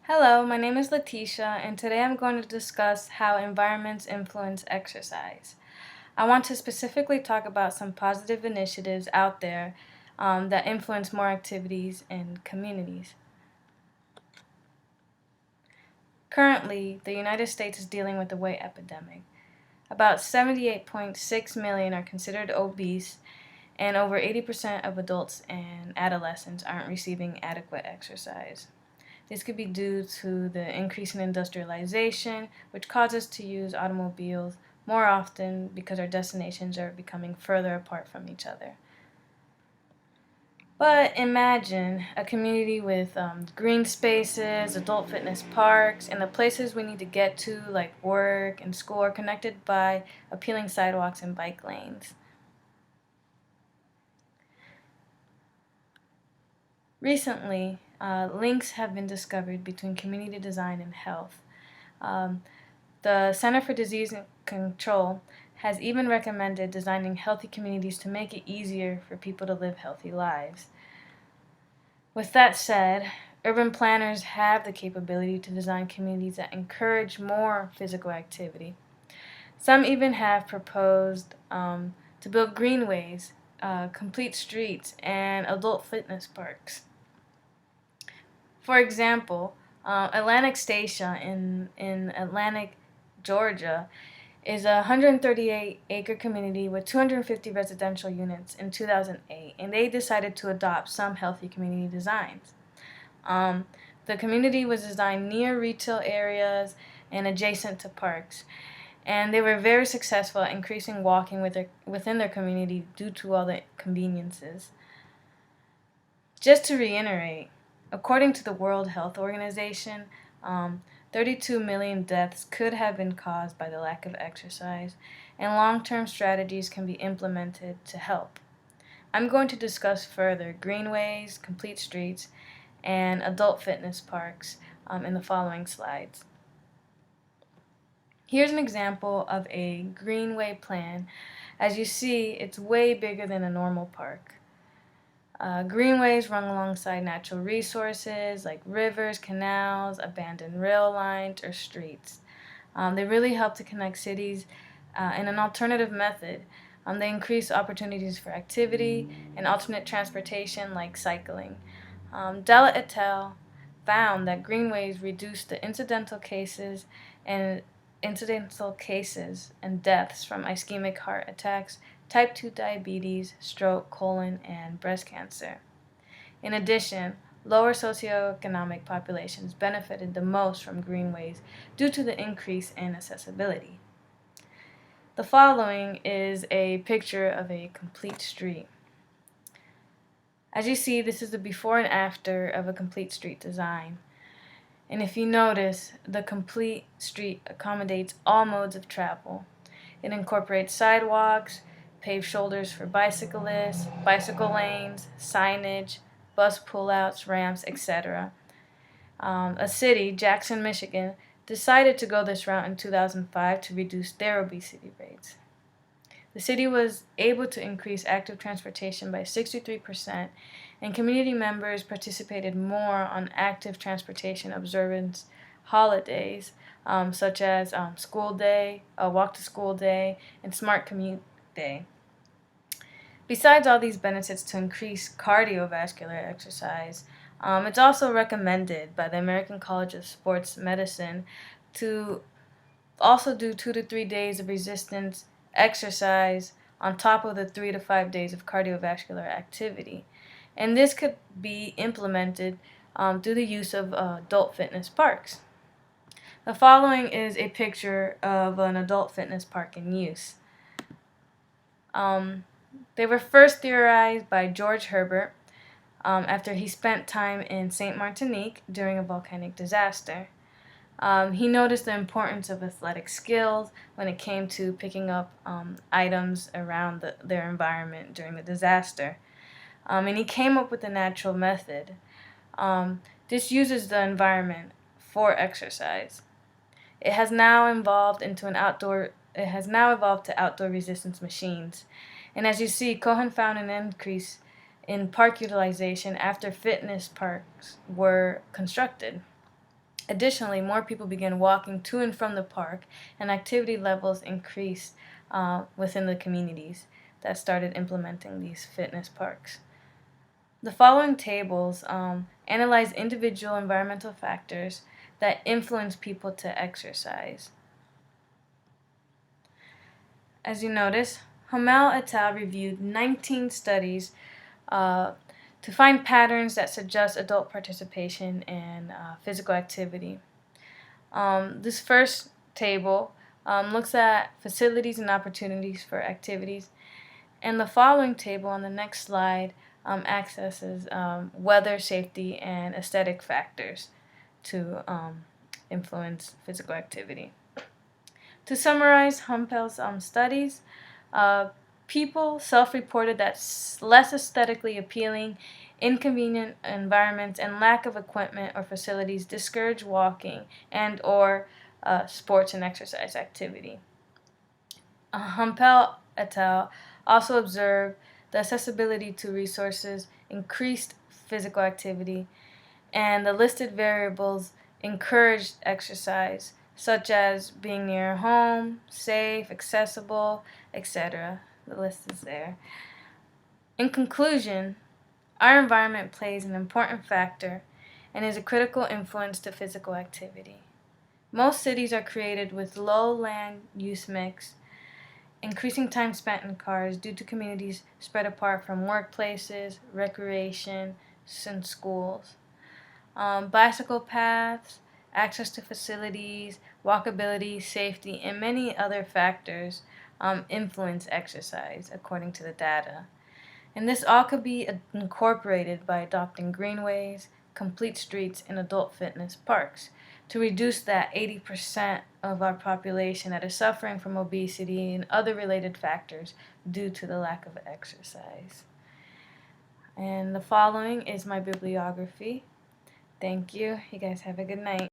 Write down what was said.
Hello, my name is Latisha, and today I'm going to discuss how environments influence exercise. I want to specifically talk about some positive initiatives out there that influence more activities in communities. Currently, the United States is dealing with the weight epidemic. About 78.6 million are considered obese, and over 80% of adults and adolescents aren't receiving adequate exercise. This could be due to the increase in industrialization, which causes us to use automobiles more often because our destinations are becoming further apart from each other. But imagine a community with green spaces, adult fitness parks, and the places we need to get to, like work and school, are connected by appealing sidewalks and bike lanes. Recently, links have been discovered between community design and health. Um, The Center for Disease Control has even recommended designing healthy communities to make it easier for people to live healthy lives. With that said, urban planners have the capability to design communities that encourage more physical activity. Some even have proposed to build greenways, complete streets, and adult fitness parks. For example, Atlantic Station in Atlantic, Georgia, is a 138-acre community with 250 residential units in 2008, and they decided to adopt some healthy community designs. Um, the community was designed near retail areas and adjacent to parks, and they were very successful at increasing walking within their community due to all the conveniences. Just to reiterate, according to the World Health Organization, um, 32 million deaths could have been caused by the lack of exercise, and long term strategies can be implemented to help. I'm going to discuss further greenways, complete streets, and adult fitness parks in the following slides. Here's an example of a greenway plan. As you see, it's way bigger than a normal park. Greenways run alongside natural resources like rivers, canals, abandoned rail lines, or streets. They really help to connect cities in an alternative method. They increase opportunities for activity and alternate transportation like cycling. Della et al. Found that greenways reduce the incidental cases and deaths from ischemic heart attacks, type 2 diabetes, stroke, colon, and breast cancer. In addition, lower socioeconomic populations benefited the most from greenways due to the increase in accessibility. The following is a picture of a complete street. As you see, this is the before and after of a complete street design. And if you notice, the complete street accommodates all modes of travel. It incorporates sidewalks, paved shoulders for bicyclists, bicycle lanes, signage, bus pullouts, ramps, etc. A city, Jackson, Michigan, decided to go this route in 2005 to reduce their obesity rates. The city was able to increase active transportation by 63%, and community members participated more on active transportation observance holidays, such as School Day, Walk to School Day, and Smart Commute Day. Besides all these benefits to increase cardiovascular exercise, it's also recommended by the American College of Sports Medicine to also do 2 to 3 days of resistance exercise on top of the 3 to 5 days of cardiovascular activity. And this could be implemented through the use of adult fitness parks. The following is a picture of an adult fitness park in use. They were first theorized by George Herbert after he spent time in Saint Martinique during a volcanic disaster. He noticed the importance of athletic skills when it came to picking up items around their environment during the disaster. And he came up with a natural method. This uses the environment for exercise. It has now evolved to outdoor resistance machines. And as you see, Cohen found an increase in park utilization after fitness parks were constructed. Additionally, more people began walking to and from the park, and activity levels increased within the communities that started implementing these fitness parks. The following tables analyze individual environmental factors that influence people to exercise. As you notice, Hamel et al. Reviewed 19 studies to find patterns that suggest adult participation in physical activity. This first table looks at facilities and opportunities for activities, and the following table on the next slide accesses weather, safety, and aesthetic factors to influence physical activity. To summarize Humpel's studies, people self-reported that less aesthetically appealing, inconvenient environments, and lack of equipment or facilities discourage walking and or sports and exercise activity. Humpel et al. Also observed the accessibility to resources increased physical activity, and the listed variables encouraged exercise, such as being near home, safe, accessible, etc. The list is there. In conclusion, our environment plays an important factor and is a critical influence to physical activity. Most cities are created with low land use mix, increasing time spent in cars due to communities spread apart from workplaces, recreation, and schools. Bicycle paths, access to facilities, walkability, safety, and many other factors influence exercise, according to the data. And this all could be incorporated by adopting greenways, complete streets, and adult fitness parks to reduce that 80% of our population that is suffering from obesity and other related factors due to the lack of exercise. And the following is my bibliography. Thank you. You guys have a good night.